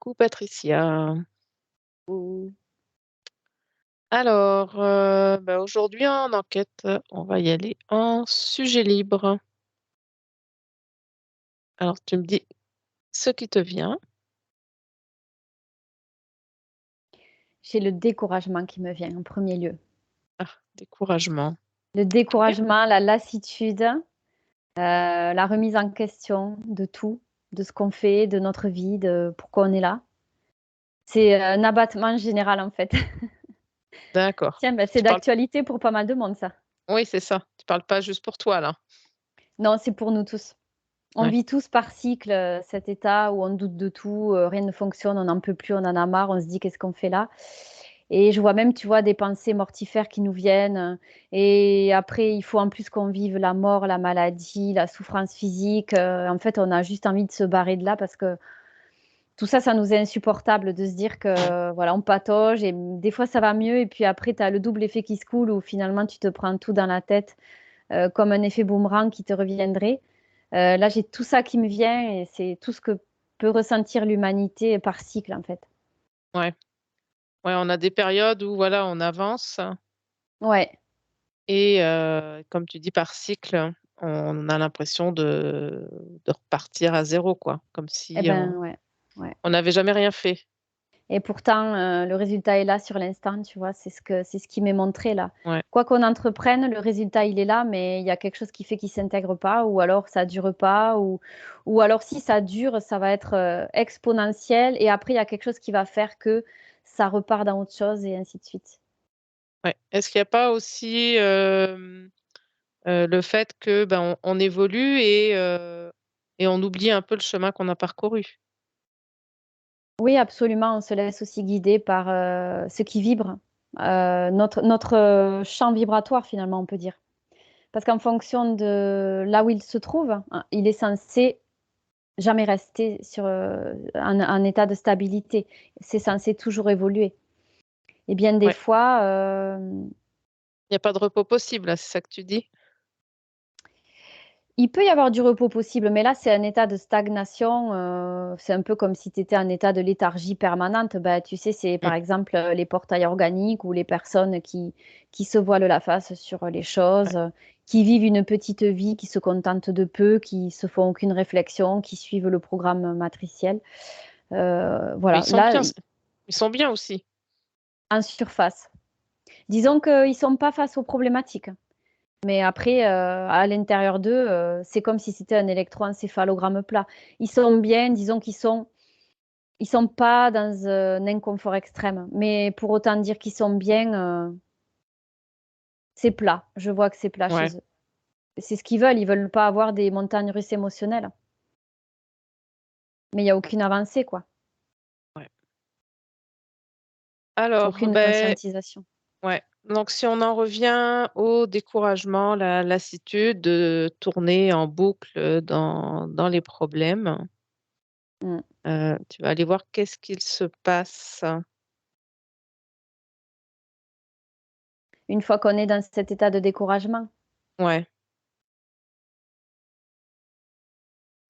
Coucou Patricia. Ou Alors, aujourd'hui en enquête, on va y aller en sujet libre. Alors, tu me dis ce qui te vient. j'ai le découragement qui me vient en premier lieu. Ah, découragement. Le Ok. découragement, la lassitude, la remise en question de tout, de ce qu'on fait, de notre vie, de pourquoi on est là. C'est un abattement général en fait. D'accord. Tiens, bah, c'est Tu parles. d'actualité pour pas mal de monde ça. Oui, c'est ça. Tu parles pas juste pour toi là. Non, c'est pour nous tous. On Ouais. vit tous par cycle cet état où on doute de tout, rien ne fonctionne, on n'en peut plus, on en a marre, on se dit: «Qu'est-ce qu'on fait là?» Et je vois même, tu vois, des pensées mortifères qui nous viennent, et après il faut en plus qu'on vive la mort, la maladie, la souffrance physique, en fait, on a juste envie de se barrer de là parce que tout ça, ça nous est insupportable de se dire que, voilà, on patauge et des fois ça va mieux et puis après tu as le double effet qui se coule où finalement tu te prends tout dans la tête, comme un effet boomerang qui te reviendrait. Là, j'ai tout ça qui me vient et c'est tout ce que peut ressentir l'humanité par cycle, en fait. Ouais. Ouais, on a des périodes où voilà, on avance Ouais, et comme tu dis par cycle, on a l'impression de repartir à zéro, quoi. Comme et si ben, ouais, ouais. on n'avait jamais rien fait. Et pourtant, le résultat est là sur l'instant, tu vois? C'est ce qui m'est montré là. Ouais. Quoi qu'on entreprenne, le résultat, il est là, mais il y a quelque chose qui fait qu'il s'intègre pas ou alors ça dure pas ou alors si ça dure, ça va être, exponentiel et après il y a quelque chose qui va faire que ça repart dans autre chose et ainsi de suite. Ouais. Est-ce qu'il n'y a pas aussi le fait que ben, on évolue et on oublie un peu le chemin qu'on a parcouru? Oui, absolument, on se laisse aussi guider par, ce qui vibre, notre, champ vibratoire finalement, on peut dire. Parce qu'en fonction de là où il se trouve, hein, il est censé jamais rester sur, un état de stabilité. C'est censé toujours évoluer et bien des Ouais. fois, Il n'y a pas de repos possible, là, c'est ça que tu dis? il peut y avoir du repos possible, mais là, c'est un état de stagnation, c'est un peu comme si tu étais en état de léthargie permanente. Bah, tu sais, c'est Mmh. par exemple, les portails organiques ou les personnes qui se voilent la face sur les Ouais. choses, qui vivent une petite vie, qui se contentent de peu, qui se font aucune réflexion, qui suivent le programme matriciel. Mais ils Voilà, sont là, bien, i ils sont bien aussi. en surface. Disons qu'ils sont pas face aux problématiques. Mais après, à l'intérieur d'eux, c'est comme si c'était un électroencéphalogramme plat. Ils sont bien, disons ils sont pas dans un inconfort extrême, mais pour autant dire qu'ils sont bien, c'est plat. Je vois que c'est plat Ouais, chez eux. C'est ce ils veulent pas avoir des montagnes russes émotionnelles, mais il y a ouais, aucune avancée, quoi. ouais. Alors, Aucune ben, conscientisation. ouais. Donc, si on en revient au découragement, la lassitude de tourner en boucle dans les problèmes, Mmh. tu vas aller voir qu'est-ce qu'il se passe. Une fois qu'on est dans cet état de découragement. Ouais,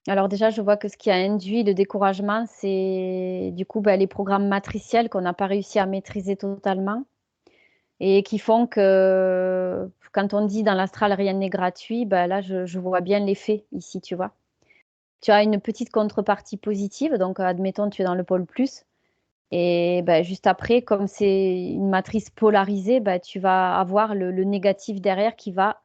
Alors déjà, je vois que ce qui a induit le découragement, c'est du coup, bah, les programmes matriciels qu'on n'a pas réussi à maîtriser totalement et qui font que quand on dit dans l'astral rien n'est gratuit, bah, là, je vois bien l'effet ici, tu vois? Tu as une petite contrepartie positive, donc admettons tu es dans le pôle plus et bah, juste après, comme c'est une matrice polarisée, bah, tu vas avoir le négatif derrière qui va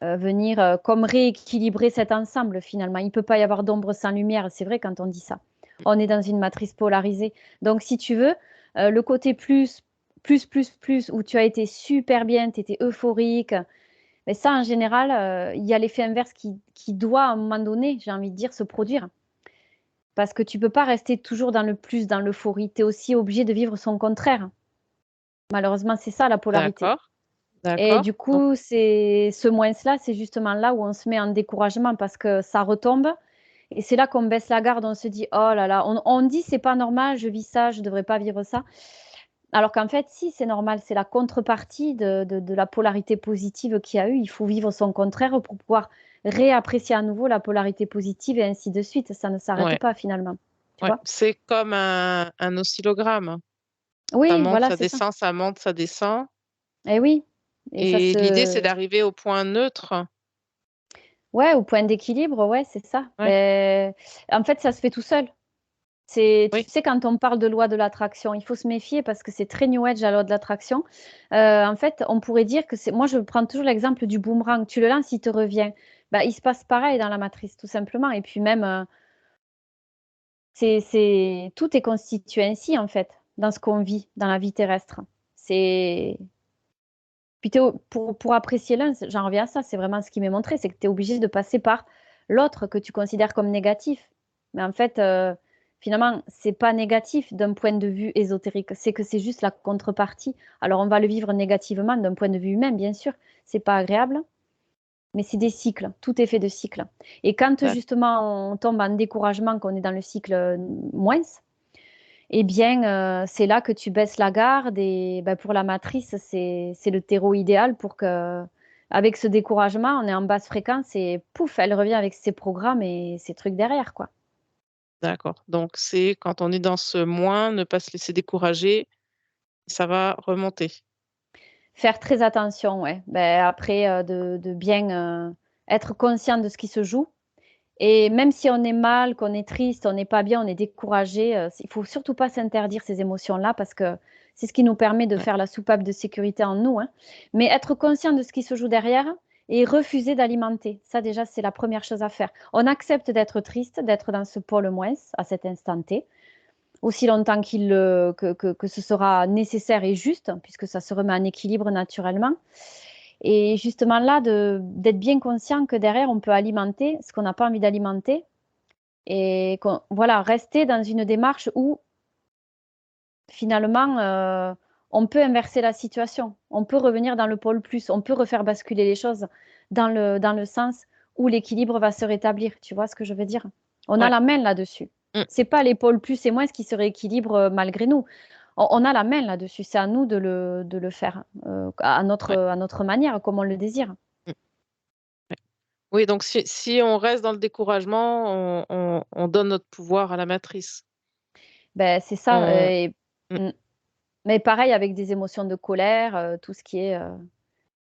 venir, comme rééquilibrer cet ensemble finalement. Il ne peut pas y avoir d'ombre sans lumière, c'est vrai quand on dit ça. On est dans une matrice polarisée. Donc si tu veux, le côté plus où tu as été super bien, tu étais euphorique, mais ça en général, il y a l'effet inverse qui doit à un moment donné, j'ai envie de dire, se produire. Parce que tu peux pas rester toujours dans le plus, dans l'euphorie. Tu es aussi obligé de vivre son contraire. Malheureusement, c'est ça la polarité. d'accord, Et d'accord. du Donc, coup, c'est ce moins-là, c'est justement là où on se met en découragement parce que ça retombe et c'est là qu'on baisse la garde, on se dit: «Oh là là», on dit: «C'est pas normal, je vis ça, je devrais pas vivre ça». Alors qu'en fait, si, c'est normal, c'est la contrepartie de la polarité positive qu'il y a eu. Il faut vivre son contraire pour pouvoir réapprécier à nouveau la polarité positive et ainsi de suite. Ça ne s'arrête ouais, pas finalement. tu Ouais, vois? c'est comme un oscillogramme. Ça Oui, monte, voilà, ça c'est ça. descend, ça monte, ça descend. Et oui, et ça Et l'idée, c'est se d'arriver au point neutre. ouais, au point d'équilibre, ouais, c'est ça. Ouais, Beh, en fait, ça se fait tout seul. C'est tu oui, sais, quand on parle de loi de l'attraction, il faut se méfier parce que c'est très new age, la loi de l'attraction. En fait, on pourrait dire que c'est moi, je prends toujours l'exemple du boomerang. Tu le lances, il te revient. Bah, il se passe pareil dans la matrice, tout simplement et puis même, c'est tout est constitué ainsi, en fait, dans ce qu'on vit, dans la vie terrestre. C'est puis tu pour apprécier l'un, j'en reviens à ça, c'est vraiment ce qui m'est montré, c'est que tu es obligé de passer par l'autre que tu considères comme négatif. Mais en fait, finalement, c'est pas négatif d'un point de vue ésotérique, c'est que c'est juste la contrepartie. Alors on va le vivre négativement d'un point de vue humain, bien sûr, c'est pas agréable, mais c'est des cycles, tout est fait de cycles. Et quand d'ac- justement on tombe en découragement, qu'on est dans le cycle, moins, eh bien, c'est là que tu baisses la garde et bah, pour la matrice, c'est le terreau idéal pour que, avec ce découragement, on est en basse fréquence et pouf, elle revient avec ses programmes et ses trucs derrière, quoi. d'accord. Donc, c'est quand on est dans ce moins, ne pas se laisser décourager, ça va remonter. Faire très attention, ouais. Beh, après, de bien, être conscient de ce qui se joue et même si on est mal, qu'on est triste, on n'est pas bien, on est découragé, il faut surtout pas s'interdire ces émotions-là parce que c'est ce qui nous permet de Ouais, faire la soupape de sécurité en nous, hein. Mais être conscient de ce qui se joue derrière et refuser d'alimenter. Ça déjà, c'est la première chose à faire. On accepte d'être triste, d'être dans ce pôle moins à cet instant T, aussi longtemps que ce sera nécessaire et juste, puisque ça se remet en équilibre naturellement. Et justement là, d'être bien conscient que derrière, on peut alimenter ce qu'on n'a pas envie d'alimenter et voilà, rester dans une démarche où finalement, on peut inverser la situation. On peut revenir dans le pôle plus, on peut refaire basculer les choses dans le sens où l'équilibre va se rétablir. Tu vois ce que je veux dire? On a ouais, la main là-dessus. mmh, C'est pas les pôles plus et moins qui se rééquilibrent, malgré nous. On a la main là-dessus. C'est à nous de le faire, ouais, à notre manière, comme on le désire. mmh, ouais. Oui, donc si on reste dans le découragement, on donne notre pouvoir à la matrice. Ben c'est ça, On mmh, mmh, mais pareil avec des émotions de colère,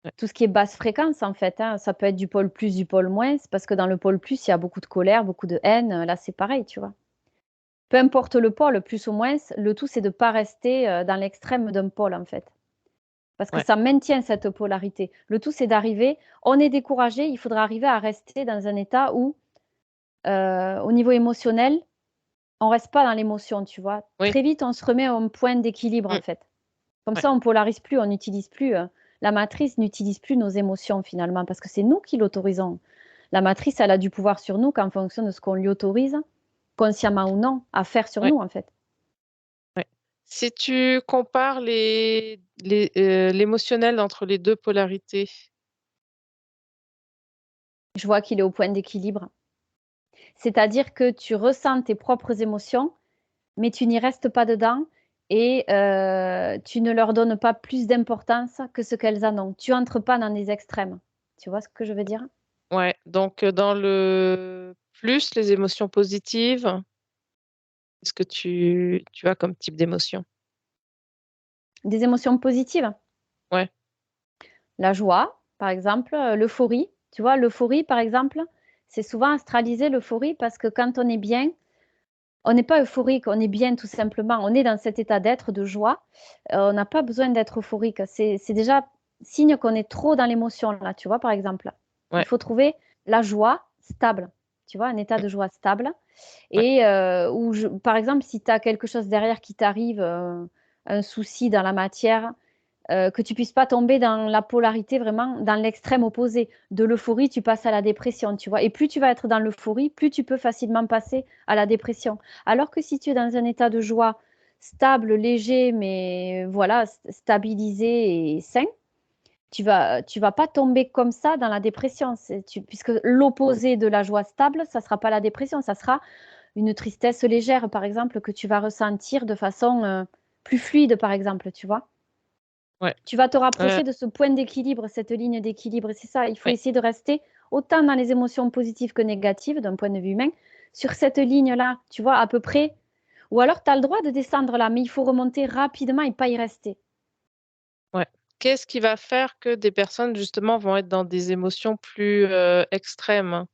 ouais, tout ce qui est basse fréquence, en fait, hein. Ça peut être du pôle plus, du pôle moins, parce que dans le pôle plus, il y a beaucoup de colère, beaucoup de haine, là, c'est pareil, tu vois? Peu importe le pôle, plus ou moins, le tout, c'est de pas rester, dans l'extrême d'un pôle, en fait. Parce que ouais, ça maintient cette polarité. Le tout, c'est d'arriver on est découragé, il faudra arriver à rester dans un état où, au niveau émotionnel, on reste pas dans l'émotion, tu vois? oui, Très vite, on se remet à un point d'équilibre, en mmh, fait. Comme ouais, ça, on polarise plus, on n'utilise plus, la matrice n'utilise plus nos émotions finalement, parce que c'est nous qui l'autorisons. La matrice, elle a du pouvoir sur nous qu'en fonction de ce qu'on lui autorise, consciemment ou non, à faire sur ouais, nous, en fait. ouais. Si tu compares l'émotionnel entre les 2 polarités, Je vois qu'il est au point d'équilibre. C'est-à-dire que tu ressens tes propres émotions, mais tu n'y restes pas dedans et tu ne leur donnes pas plus d'importance que ce qu'elles en ont. Tu entres pas dans des extrêmes. Tu vois ce que je veux dire? ouais, donc dans le plus, les émotions positives, qu'est-ce que tu as comme type d'émotion? Des émotions positives. Ouais, La joie, par exemple, l'euphorie. Tu vois, l'euphorie, par exemple, c'est souvent astralisé l'euphorie parce que quand on est bien, on n'est pas euphorique, on est bien tout simplement. On est dans cet état d'être, de joie. On n'a pas besoin d'être euphorique. C'est déjà signe qu'on est trop dans l'émotion là, tu vois, par exemple. Il ouais, faut trouver la joie stable, tu vois, un état mmh, de joie stable ouais, et où par exemple, si tu as quelque chose derrière qui t'arrive, un souci dans la matière, que tu puisses pas tomber dans la polarité vraiment dans l'extrême opposé. De l'euphorie, tu passes à la dépression, tu vois? Et plus tu vas être dans l'euphorie, plus tu peux facilement passer à la dépression. Alors que si tu es dans un état de joie stable, léger, mais voilà, stabilisé et sain, tu vas pas tomber comme ça dans la dépression. Puisque l'opposé de la joie stable, ça sera pas la dépression, ça sera une tristesse légère, par exemple, que tu vas ressentir de façon, plus fluide, par exemple, tu vois? ouais, Tu vas te heu, rapprocher de ce point d'équilibre, cette ligne d'équilibre. C'est ça, il faut ouais, essayer de rester autant dans les émotions positives que négatives, d'un point de vue humain, sur cette ligne-là, tu vois? À peu près, Ou alors tu as le droit de descendre là, mais il faut remonter rapidement et pas y rester. Ouais. Qu'est-ce qui va faire que des personnes, justement, vont être dans des émotions plus extrêmes?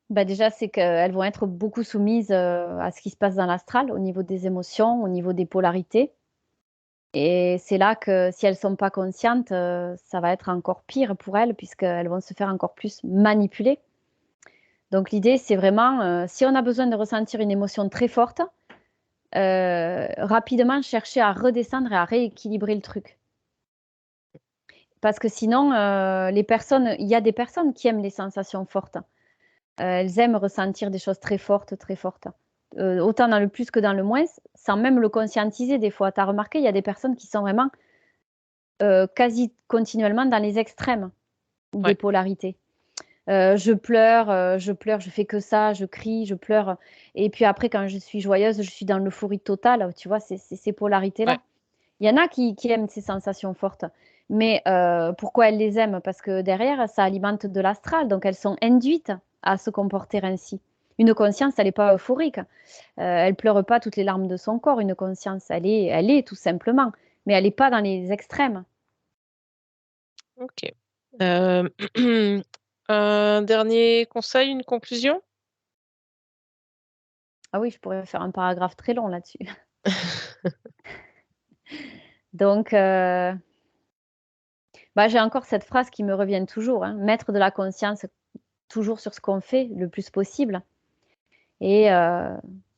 Bah, déjà, c'est qu'elles vont être beaucoup soumises, à ce qui se passe dans l'astral, au niveau des émotions, au niveau des polarités. Et c'est là que si elles sont pas conscientes, ça va être encore pire pour elles puisqu'elles vont se faire encore plus manipuler. Donc l'idée, c'est vraiment, si on a besoin de ressentir une émotion très forte, rapidement chercher à redescendre et à rééquilibrer le truc. Parce que sinon, les personnes il y a des personnes qui aiment les sensations fortes. Elles aiment ressentir des choses très fortes, très fortes. Autant dans le plus que dans le moins, sans même le conscientiser des fois. Tu as remarqué, il y a des personnes qui sont vraiment, quasi continuellement dans les extrêmes des Ouais, polarités. Je pleure, je fais que ça, je crie, je pleure et puis après quand je suis joyeuse, je suis dans l'euphorie totale, tu vois? C'est ces polarités-là. ouais, Il y en a qui aiment ces sensations fortes, mais pourquoi elles les aiment? Parce que derrière, ça alimente de l'astral, donc elles sont induites à se comporter ainsi. Une conscience, elle est pas euphorique, elle pleure pas toutes les larmes de son corps, une conscience. Elle est tout simplement, mais elle est pas dans les extrêmes. OK. Hem, un dernier conseil, une conclusion? Ah oui, je pourrais faire un paragraphe très long là-dessus. Donc bah, j'ai encore cette phrase qui me revient toujours, hein: «Mettre de la conscience toujours sur ce qu'on fait le plus possible» et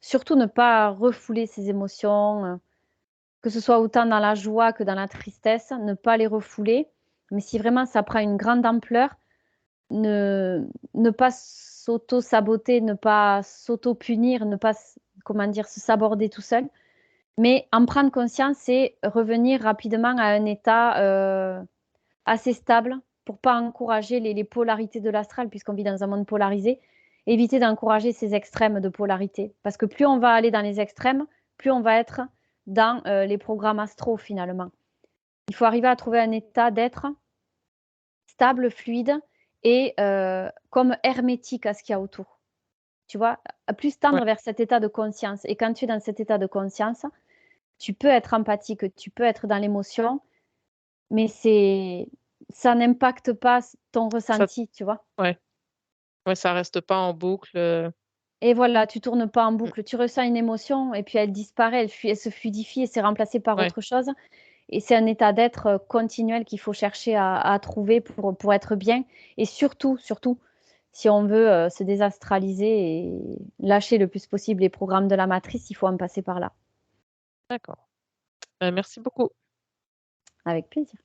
surtout ne pas refouler ses émotions, que ce soit autant dans la joie que dans la tristesse, ne pas les refouler. Mais si vraiment ça prend une grande ampleur, ne pas s'auto-saboter, ne pas s'auto-punir, ne pas comment dire? Se saborder tout seul, mais en prendre conscience et revenir rapidement à un état, assez stable pour pas encourager les polarités de l'astral puisqu'on vit dans un monde polarisé. Éviter d'encourager ces extrêmes de polarité parce que plus on va aller dans les extrêmes, plus on va être dans, les programmes astraux finalement. Il faut arriver à trouver un état d'être stable, fluide et comme hermétique à ce qu'il y a autour. Tu vois? À plus Ouais, tendre vers cet état de conscience et quand tu es dans cet état de conscience, tu peux être empathique, tu peux être dans l'émotion, mais ça n'impacte pas ton ça ressenti, tu vois? ouais, ouais, ça reste pas en boucle, Et voilà, tu tournes pas en mmh, boucle. Tu ressens une émotion et puis elle disparaît, elle se fluidifie et c'est remplacé par ouais, autre chose et c'est un état d'être, continuel qu'il faut chercher à trouver pour être bien et surtout, surtout, si on veut, se désastraliser et lâcher le plus possible les programmes de la matrice, il faut en passer par là. d'accord. Merci beaucoup. Avec plaisir.